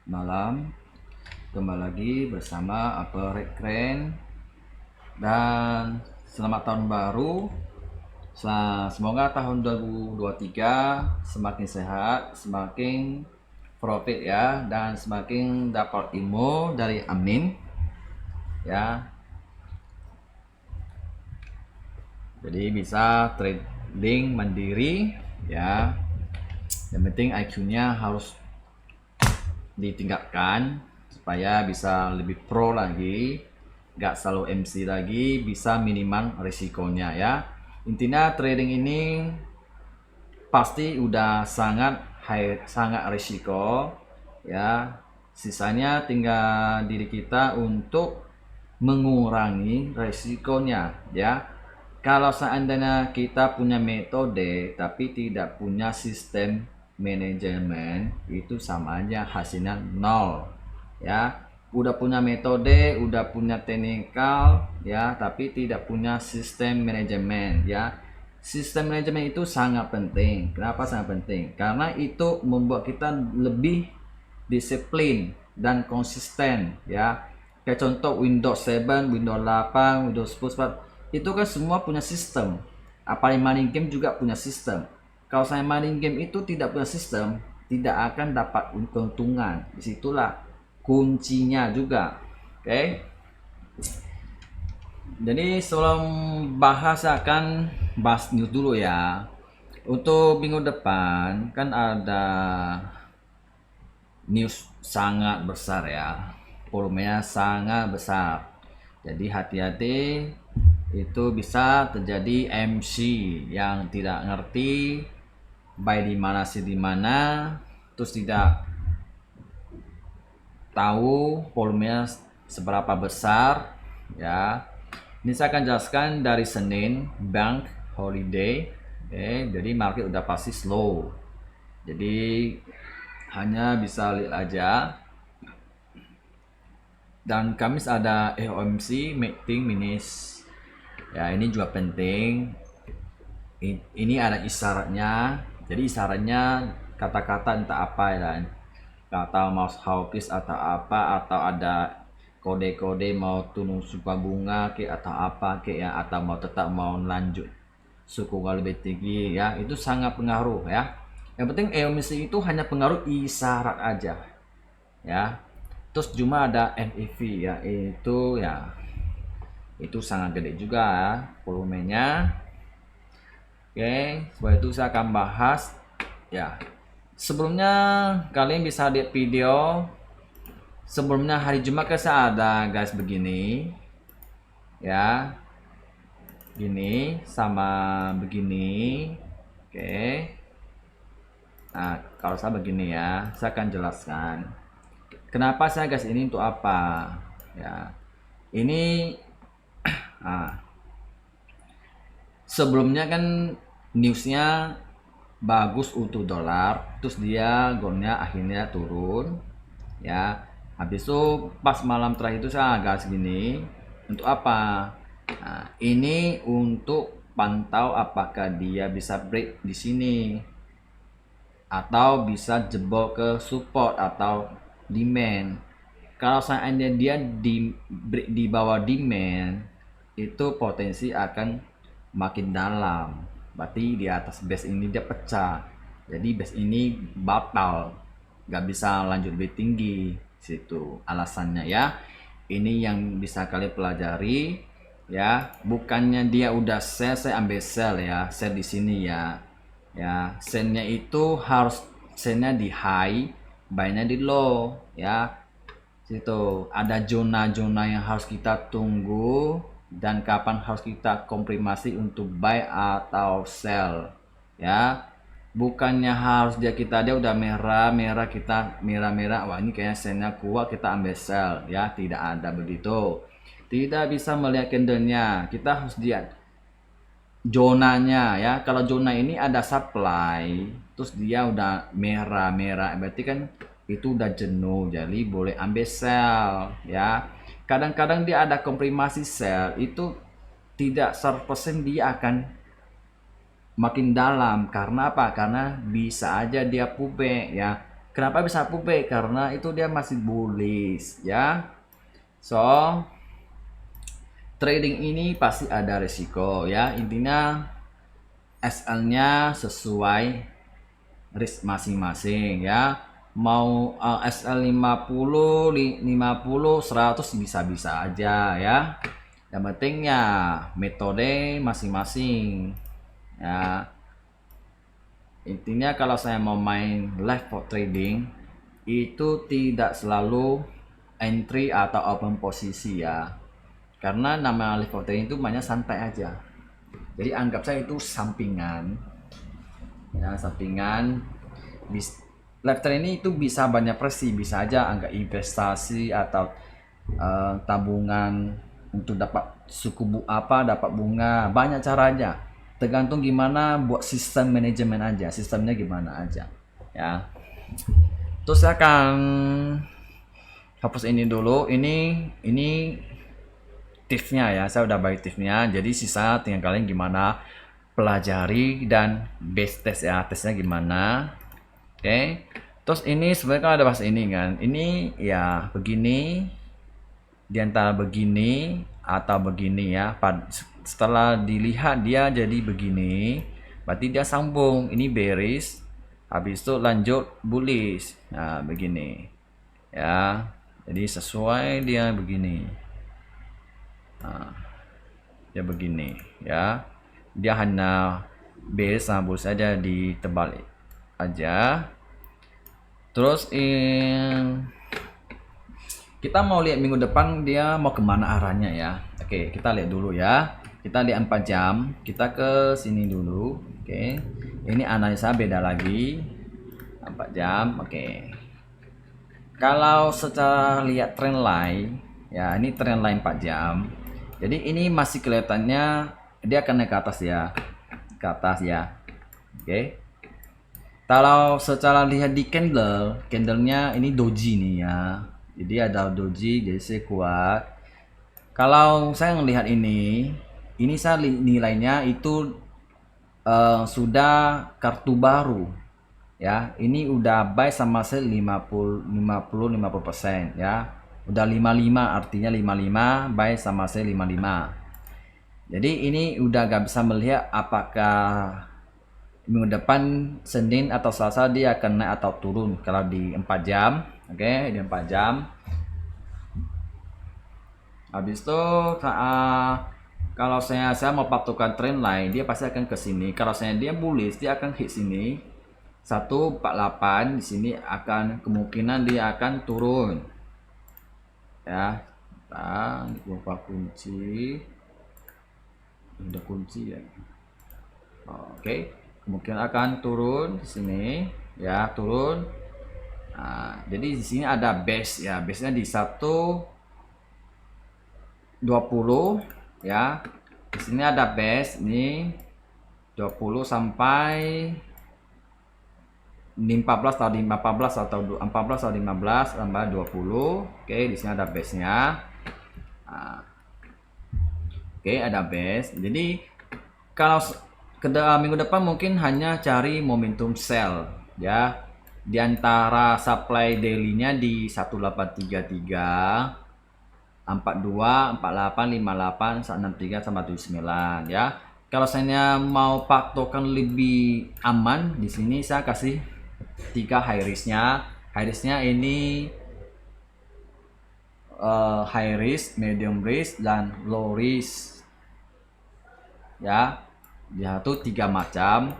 malam. Kembali lagi bersama Apple Red Crane dan selamat tahun baru. Semoga tahun 2023 semakin sehat, semakin profit ya, dan semakin dapat ilmu dari Amin ya. Jadi bisa trading mandiri ya. Yang penting IQ-nya harus ditingkatkan supaya bisa lebih pro lagi, gak selalu MC lagi, bisa minimal risikonya ya. Intinya trading ini pasti udah sangat sangat risiko ya. Sisanya tinggal diri kita untuk mengurangi risikonya ya. Kalau seandainya kita punya metode tapi tidak punya sistem manajemen, itu sama aja hasilnya nol ya. Udah punya metode, udah punya teknikal ya, tapi tidak punya sistem manajemen ya. Sistem manajemen itu sangat penting. Kenapa sangat penting? Karena itu membuat kita lebih disiplin dan konsisten ya. Kayak contoh Windows 7, Windows 8, Windows 10, itu kan semua punya sistem. Apalagi main game juga punya sistem. Kalau saya main game itu tidak punya sistem, tidak akan dapat keuntungan. Disitulah kuncinya juga. Oke. Jadi sebelum bahas akan bahas news dulu ya. Untuk minggu depan kan ada news sangat besar ya. Volumenya sangat besar. Jadi hati-hati, itu bisa terjadi MC yang tidak ngerti buy di mana sih di mana, terus tidak tahu volumenya seberapa besar ya. Ini saya akan jelaskan dari Senin, bank holiday. Jadi market udah pasti slow. Jadi hanya bisa lihat aja. Dan Kamis ada FOMC meeting minutes. Ya, ini juga penting. Ini ada isyaratnya. Jadi isyaratnya kata-kata entah apa ya, kata mau hawkish atau apa, atau ada kode-kode mau turun suku bunga ke atau apa ke ya, atau mau tetap mau lanjut suku bunga lebih tinggi ya, itu sangat pengaruh ya. Yang penting EOMC itu hanya pengaruh isyarat aja ya. Terus cuma ada NEV ya, itu sangat gede juga ya volumenya. Oke, sebab itu saya akan bahas ya. Sebelumnya kalian bisa lihat video sebelumnya hari Jumat kan saya ada guys begini ya, gini sama begini. Oke, nah kalau saya begini ya, saya akan jelaskan kenapa saya guys ini untuk apa ya. Ini sebelumnya kan newsnya bagus untuk dolar, terus dia goldnya akhirnya turun ya. Habis itu pas malam terakhir itu saya agak segini untuk apa? Nah, ini untuk pantau apakah dia bisa break di sini atau bisa jebol ke support atau demand. Kalau seandainya dia di bawah demand, itu potensi akan makin dalam. Berarti di atas base ini dia pecah. Jadi base ini batal, nggak bisa lanjut lebih tinggi. Situ alasannya ya. Ini yang bisa kalian pelajari ya. Bukannya dia udah sell, saya ambil sell ya. Sell di sini ya. Ya, sellnya itu harus sellnya di high, buy-nya di low ya. Situ ada zona-zona yang harus kita tunggu dan kapan harus kita konfirmasi untuk buy atau sell ya. Bukannya harus dia udah merah kita merah, wah ini kayaknya sellnya kuat kita ambil sell ya. Tidak ada begitu, tidak bisa melihat candlenya, kita harus lihat zonanya ya. Kalau zona ini ada supply terus dia udah merah berarti kan itu udah jenuh, jadi boleh ambil sell ya. Kadang-kadang dia ada konfirmasi sell, itu tidak 100% dia akan makin dalam. Karena apa? Karena bisa aja dia pullback ya. Kenapa bisa pullback? Karena itu dia masih bullish ya. So trading ini pasti ada resiko ya. Intinya SL-nya sesuai risk masing-masing ya. Mau SL 50, 50, 100 bisa-bisa aja ya. Yang penting ya metode masing-masing ya. Intinya kalau saya mau main live for trading itu tidak selalu entry atau open posisi ya. Karena nama live for trading itu banyak santai aja. Jadi anggap saya itu sampingan. Ya, sampingan. Live trading itu bisa banyak versi, bisa aja anggap investasi atau tabungan untuk dapat dapat bunga, banyak caranya, tergantung gimana buat sistem manajemen aja, sistemnya gimana aja ya. Terus saya akan hapus ini dulu, ini tipsnya ya, saya udah bagi tipsnya, jadi sisa tinggal kalian gimana pelajari dan base test ya, tesnya gimana. Oke. Terus ini sebenarnya kan ada bahasa ini kan, ini ya begini, diantara begini atau begini ya. Setelah dilihat dia jadi begini, berarti dia sambung, ini bearish, habis itu lanjut bullish. Nah begini ya, jadi sesuai dia begini. Nah, dia begini ya, dia hanya bearish sama bullish saja, ditebalik aja. Terus kita mau lihat minggu depan dia mau kemana arahnya ya. Oke, kita lihat dulu ya. Kita lihat 4 jam. Kita ke sini dulu. Oke. Ini analisa beda lagi. 4 jam. Oke. Kalau secara lihat trend line, ya ini trend line 4 jam. Jadi ini masih kelihatannya dia akan naik ke atas ya. Ke atas ya. Oke. Kalau secara lihat di candlenya ini doji nih ya. Jadi ada doji, jadi saya kuat. Kalau saya melihat ini saya nilainya itu sudah kartu baru ya. Ini udah buy sama saya 50% ya. Udah 55, artinya 55 buy sama saya 55. Jadi ini udah gak bisa melihat apakah minggu depan Senin atau Selasa dia akan naik atau turun kalau di 4 jam. Oke, di 4 jam. Habis itu kalau saya mau patokan trend line, dia pasti akan ke sini. Kalau saya dia bullish, dia akan hit sini 148. Di sini akan kemungkinan dia akan turun ya. Kita lupa kunci, udah kunci ya. Oke, kemungkinan akan turun di sini ya, turun. Nah, jadi di sini ada base ya, base-nya di 120 ya. Di sini ada base nih 20 sampai 14 atau 14 atau 14 atau 15 tambah 20. Oke, di sini ada base-nya. Nah, oke, ada base. Jadi kalau minggu depan mungkin hanya cari momentum sell ya, di antara supply daily-nya di 1833, 42, 48, 58, 63 sama 79 ya. Kalau saya mau patokan lebih aman, di sini saya kasih 3 high risk-nya. High risk-nya ini high risk, medium risk, dan low risk ya. Dia tuh 3 macam.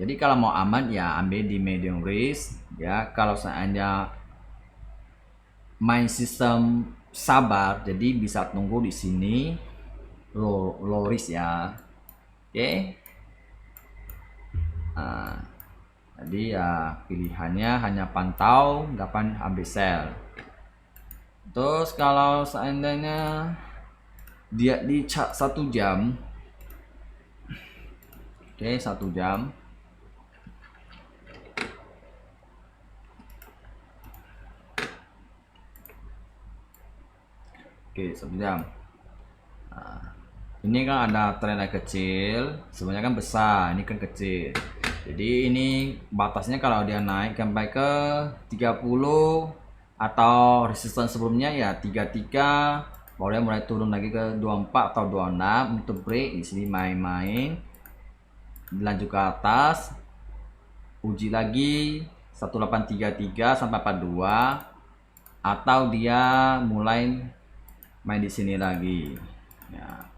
Jadi kalau mau aman ya ambil di medium risk ya. Kalau seandainya main sistem sabar, jadi bisa tunggu di sini low risk ya. Oke. Nah, jadi ya pilihannya hanya pantau, kapan ambil sell. Terus kalau seandainya dia di 1 jam, oke, 1 jam. Oke, 1 jam. Nah, ini kan ada trend kecil, sebenarnya kan besar, ini kan kecil. Jadi ini batasnya kalau dia naik sampai ke 30 atau resistance sebelumnya ya 33, baru dia mulai turun lagi ke 24 atau 26 untuk break. Di sini main-main, lanjut ke atas, uji lagi 1833 sampai 42, atau dia mulai main di sini lagi. Ya.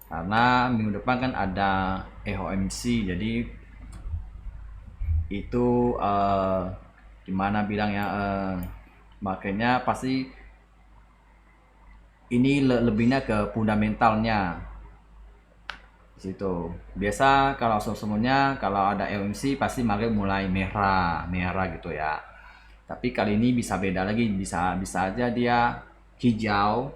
Karena minggu depan kan ada EHOMC, jadi itu gimana bilang ya, makanya pasti ini lebihnya ke fundamentalnya di situ. Biasa kalau semuanya kalau ada EHOMC pasti mulai merah merah gitu ya. Tapi kali ini bisa beda lagi, bisa aja dia hijau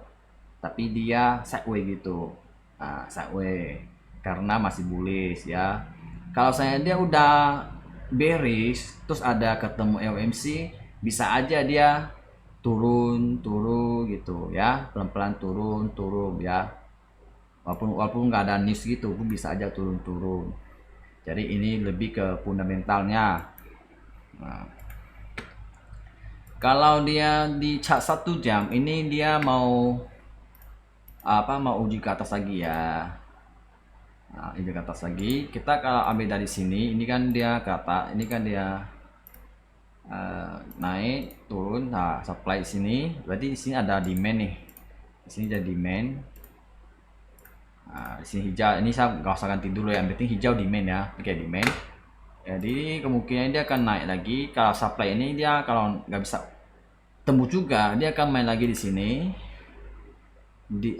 tapi dia sideways gitu. Nah, sideways karena masih bullish ya. Kalau saya dia udah bearish terus ada ketemu LMC, bisa aja dia turun gitu ya, pelan-pelan turun ya. Walaupun nggak ada news gitu pun bisa aja turun. Jadi ini lebih ke fundamentalnya. Nah, kalau dia di chart 1 jam ini dia mau uji ke atas lagi ya. Nah, ini ke atas lagi. Kita kalau ambil dari sini, ini kan dia ke atas, ini kan dia naik, turun. Nah, supply di sini. Berarti di sini ada demand nih. Di sini ada demand. Nah, di sini hijau. Ini saya nggak usah ganti dulu ya. Yang penting hijau demand ya. Oke, demand. Jadi kemungkinan dia akan naik lagi. Kalau supply ini dia kalau nggak bisa tembus juga, dia akan main lagi di sini.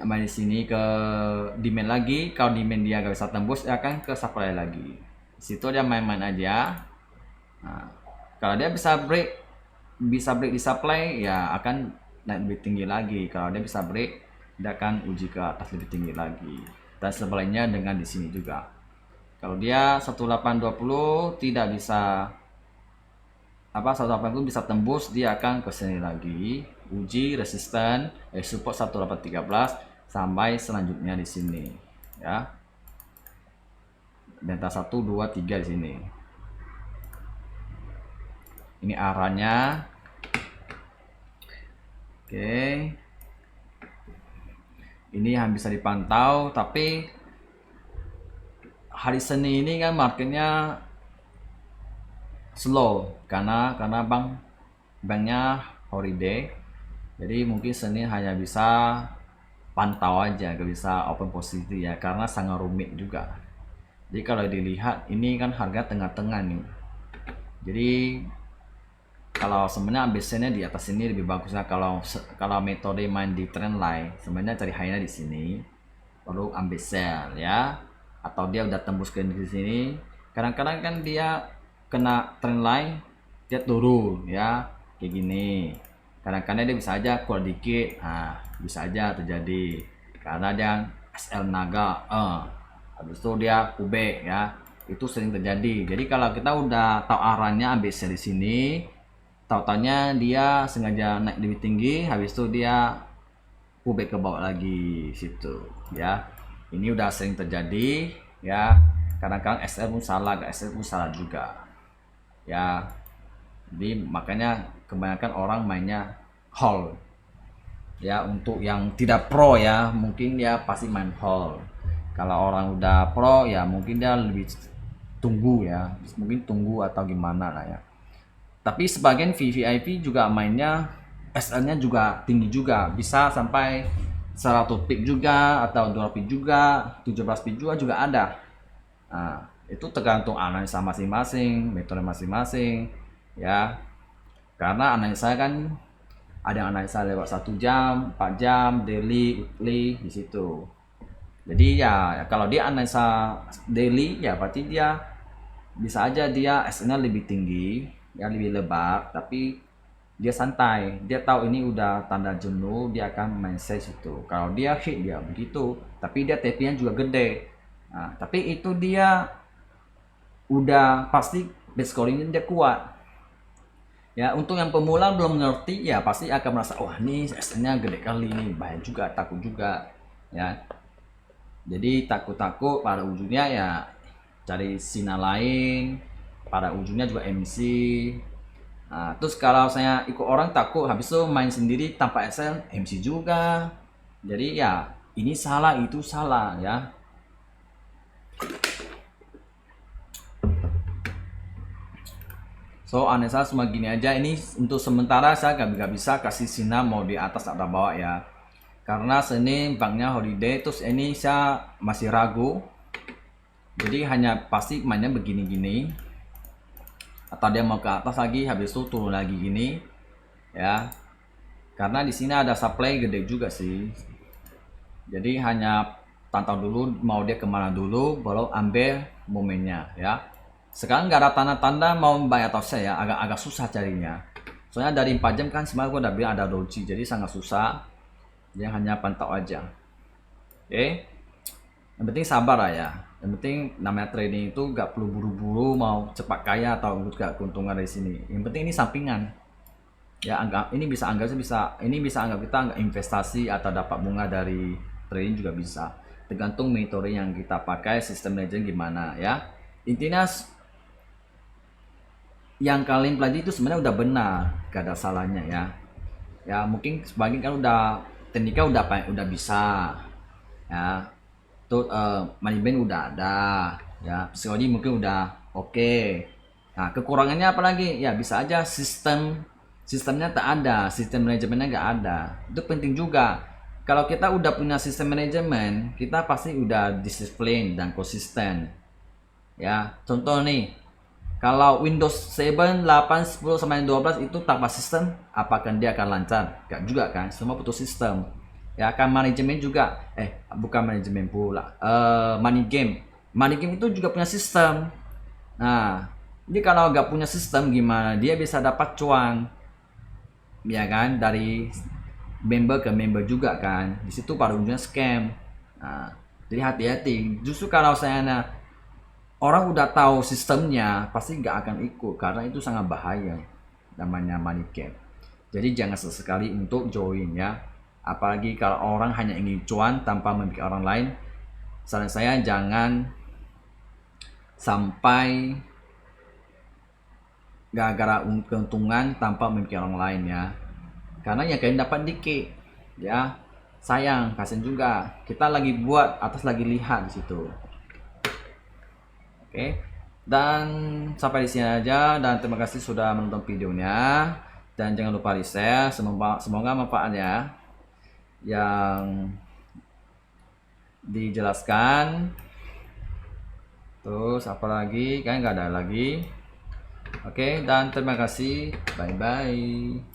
Main di sini ke demand lagi. Kalau demand dia nggak bisa tembus, dia akan ke supply lagi. Di situ dia main-main aja. Nah, kalau dia bisa break di supply ya akan naik lebih tinggi lagi. Kalau dia bisa break, dia akan uji ke atas lebih tinggi lagi. Dan sebaliknya dengan di sini juga. Kalau dia 1820 tidak bisa 1880 bisa tembus, dia akan ke sini lagi, uji resisten support 1813 sampai selanjutnya di sini ya. Delta 1 2 3 di sini. Ini arahnya. Oke. Ini yang bisa dipantau, tapi hari Senin ini kan marketnya slow karena banknya holiday. Jadi mungkin Senin hanya bisa pantau aja, gak bisa open positif ya, karena sangat rumit juga. Jadi kalau dilihat ini kan harga tengah-tengah nih. Jadi kalau sebenarnya ambil di atas ini lebih bagusnya. Kalau metode main di trend line, sebenarnya cari high-nya di sini, baru ambil sell ya. Atau dia udah tembus ke di sini. Kadang-kadang kan dia kena trend line, dia turun ya, kayak gini. Kadang-kadang dia bisa aja keluar dikit, nah bisa aja terjadi karena dia SL naga, habis itu dia kubek ya, itu sering terjadi. Jadi kalau kita udah tahu arahnya ambil sell di sini, tautannya dia sengaja naik lebih tinggi, habis itu dia kubek ke bawah lagi situ ya. Ini udah sering terjadi ya. Kadang-kadang SL pun salah, SL pun salah juga ya. Jadi makanya kebanyakan orang mainnya hold ya. Untuk yang tidak pro ya mungkin dia pasti main hold. Kalau orang udah pro ya mungkin dia lebih tunggu ya, mungkin tunggu atau gimana lah ya. Tapi sebagian VVIP juga mainnya SL nya juga tinggi juga, bisa sampai 100 pip juga atau 200 pip juga, 17 pip juga ada. Nah, itu tergantung analisa masing-masing, metode masing-masing ya. Karena analisa kan ada yang analisa lewat 1 jam, 4 jam, daily, weekly di situ. Jadi ya kalau dia analisa daily ya berarti dia bisa aja dia SL-nya lebih tinggi, ya lebih lebar, tapi dia santai. Dia tahu ini udah tanda jenuh, dia akan main size itu. Kalau dia hit dia begitu, tapi dia TP-nya juga gede. Nah, tapi itu dia udah pasti base scoring dia kuat. Ya, untuk yang pemula belum ngerti ya pasti akan merasa wah ini SL-nya gede kali, ini bahaya juga, takut juga ya. Jadi takut-takut pada ujungnya ya cari scene lain, pada ujungnya juga MC. Nah, terus kalau saya ikut orang takut habis itu main sendiri tanpa SL MC juga. Jadi ya ini salah itu salah ya. So Anessa cuma gini aja, ini untuk sementara saya gak bisa kasih sinar mau di atas atau bawah ya, karena Senin banknya holiday, terus ini saya masih ragu, jadi hanya pasti mainnya begini-gini atau dia mau ke atas lagi habis itu turun lagi gini ya, karena di sini ada supply gede juga sih, jadi hanya pantau dulu mau dia kemana dulu baru ambil momennya ya. Sekarang nggak ada tanda-tanda mau buy atau sell ya, agak susah carinya. Soalnya dari 4 jam kan sebenarnya gue udah bilang ada doji, jadi sangat susah. Dia hanya pantau aja. Oke. Yang penting sabar lah ya. Yang penting namanya trading itu nggak perlu buru-buru mau cepat kaya atau nggak keuntungan dari sini. Yang penting ini sampingan. Ya anggap ini bisa anggap kita anggap investasi atau dapat bunga dari trading juga bisa. Tergantung metode yang kita pakai, sistem manajemen gimana ya. Intinya yang kalian pelajari itu sebenarnya udah benar, gak ada salahnya ya. Ya mungkin sebagian kan udah teknika udah bisa ya. Tuh manajemen udah ada ya, psikologi mungkin udah oke. Nah kekurangannya apa lagi ya, bisa aja sistemnya tak ada, sistem manajemennya nggak ada. Itu penting juga. Kalau kita udah punya sistem manajemen, kita pasti udah disiplin dan konsisten ya. Contoh nih, kalau Windows 7, 8, 10 sampai 12 itu tanpa sistem, apakah dia akan lancar? Gak juga kan, semua butuh sistem. Ya kan manajemen juga, bukan manajemen pula, money game. Money game itu juga punya sistem. Nah, jadi kalau gak punya sistem gimana dia bisa dapat cuan? Ya kan, dari member ke member juga kan. Di situ pada ujungnya scam. Nah, jadi hati-hati. Justru kalau saya orang udah tahu sistemnya pasti nggak akan ikut karena itu sangat bahaya, namanya money game. Jadi jangan sesekali untuk join ya, apalagi kalau orang hanya ingin cuan tanpa memikir orang lain. Saran saya jangan sampai gara-gara keuntungan tanpa memikir orang lain ya, karena yang kalian dapat dikit ya, sayang, kasian juga, kita lagi buat atas lagi lihat di situ. Oke, dan sampai di sini aja, dan terima kasih sudah menonton videonya, dan jangan lupa di share, semoga manfaat ya yang dijelaskan. Terus apalagi kan nggak ada lagi. Oke, dan terima kasih, bye bye.